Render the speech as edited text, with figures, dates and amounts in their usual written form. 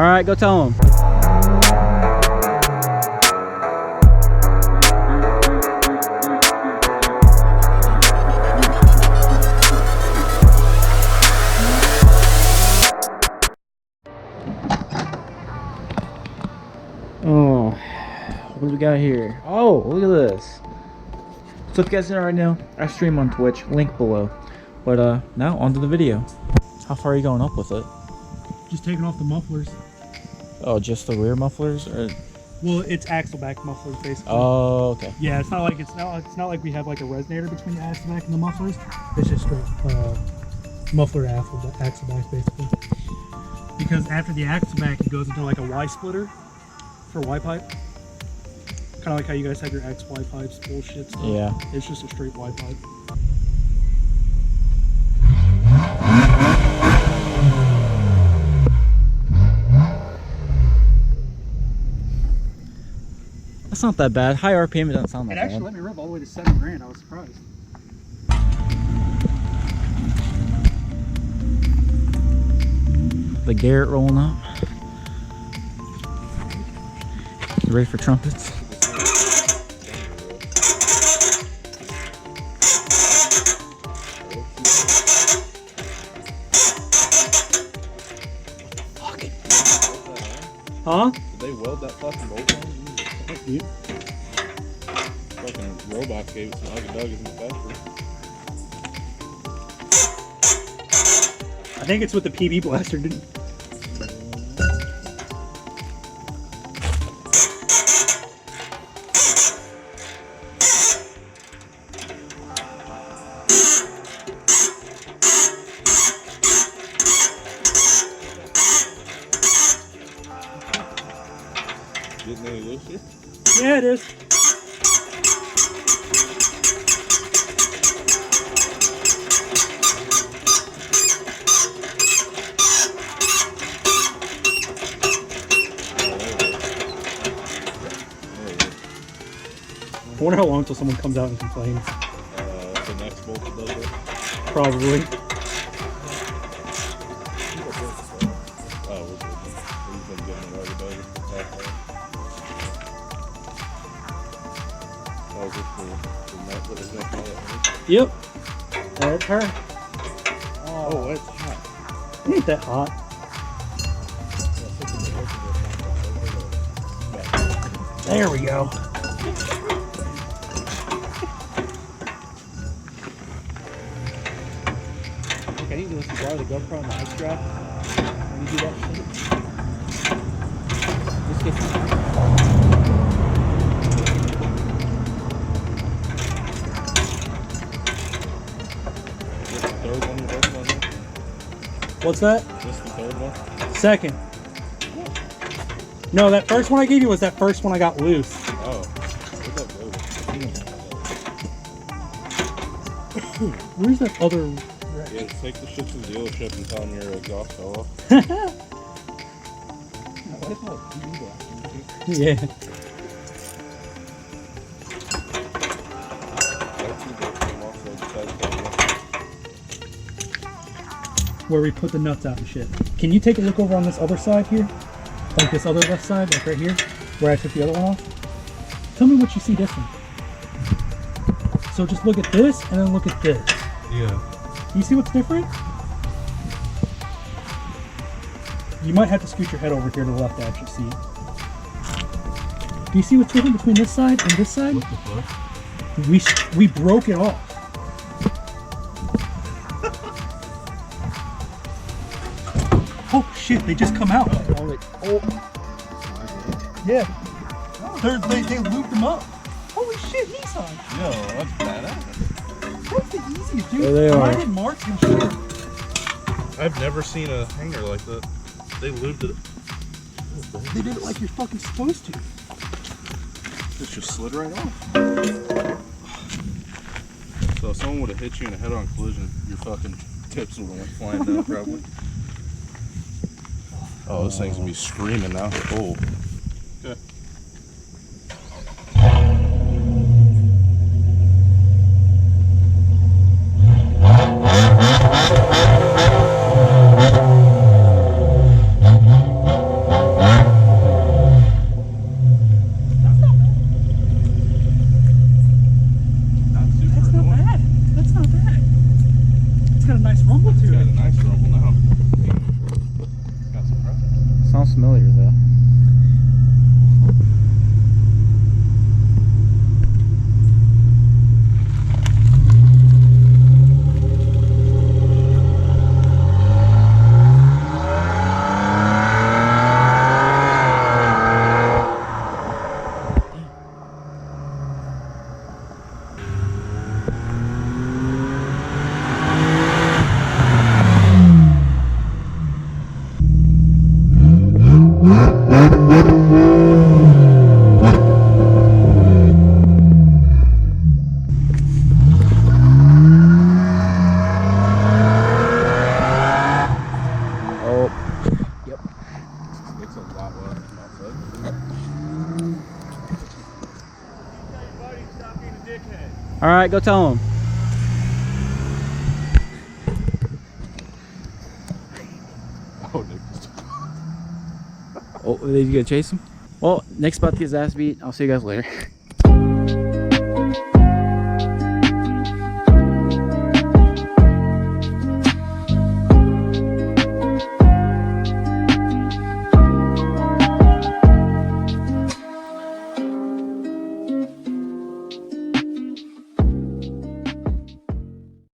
right, go tell him. Oh, what do we got here? Oh, look at this. So if you guys didn't already know, I stream on Twitch, link below. But now onto the video. How far are you going up with it? Just taking off the mufflers. Oh, just the rear mufflers, or? Well, it's axle back mufflers basically. Oh, okay. Yeah, it's not like we have like a resonator between the axle back and the mufflers. It's just straight muffler axle back basically. Because after the axle back, it goes into like a Y splitter for Y pipe. Kind of like how you guys have your XY pipes bullshit stuff. Yeah. It's just a straight Y pipe. That's not that bad. High RPM, it doesn't sound that It bad. actually let me rev all the way to 7 grand. I was surprised. The Garrett rolling up. You ready for trumpets? Huh? Did they weld that fucking bolt on? Dude. Fucking robots gave it some ugga-duggas in the factory. I think it's what the PB blaster did. Getting any looser? Yeah, it is. I wonder how long until someone comes out and complains. The next bolt that does it. Probably. Oh, we've been getting the ugga-duggas for half hour. Oh, is this the nut that was up there? Yep. That's her. Oh, it's hot. It ain't that hot. There we go. I need to listen to the GoPro on the ice strap. When you do that shit. This gets Is this the third one you're working on here? What's that? Is this the third one? Second. No, that first one I gave you was that first one I got loose. Oh. Where's that rotor? Where's that other wreck? Yeah, just take the shit to the dealership and tell them your exhaust fell off. Yeah. Where we put the nuts out and shit. Can you take a look over on this other side here? Like this other left side, like right here, where I took the other one off? Tell me what you see different. So just look at this and then look at this. Yeah. You see what's different? You might have to scoot your head over here to the left to actually see it. Do you see what's different between this side and this side? What the fuck? We broke it off. Oh shit, they just come out. Oh. Yeah. They looped them up. Holy shit, Nissan. Yo, that's badass. That's the easiest, dude. There they are. I did marks and shit. I've never seen a hanger like that. They lubed it. They did it like you're fucking supposed to. This just slid right off. So if someone would have hit you in a head-on collision, your fucking tips would have went flying down probably. Oh, this thing's gonna be screaming now. Oh. Okay. got a nice rumble to It's got a it. nice rumble now. Got some presence. Sounds familiar though. It's a lot louder than outside. All right, go tell him. Oh, Nick. Oh, did you gonna chase him? Well, Nick's about to get his ass beat. I'll see you guys later.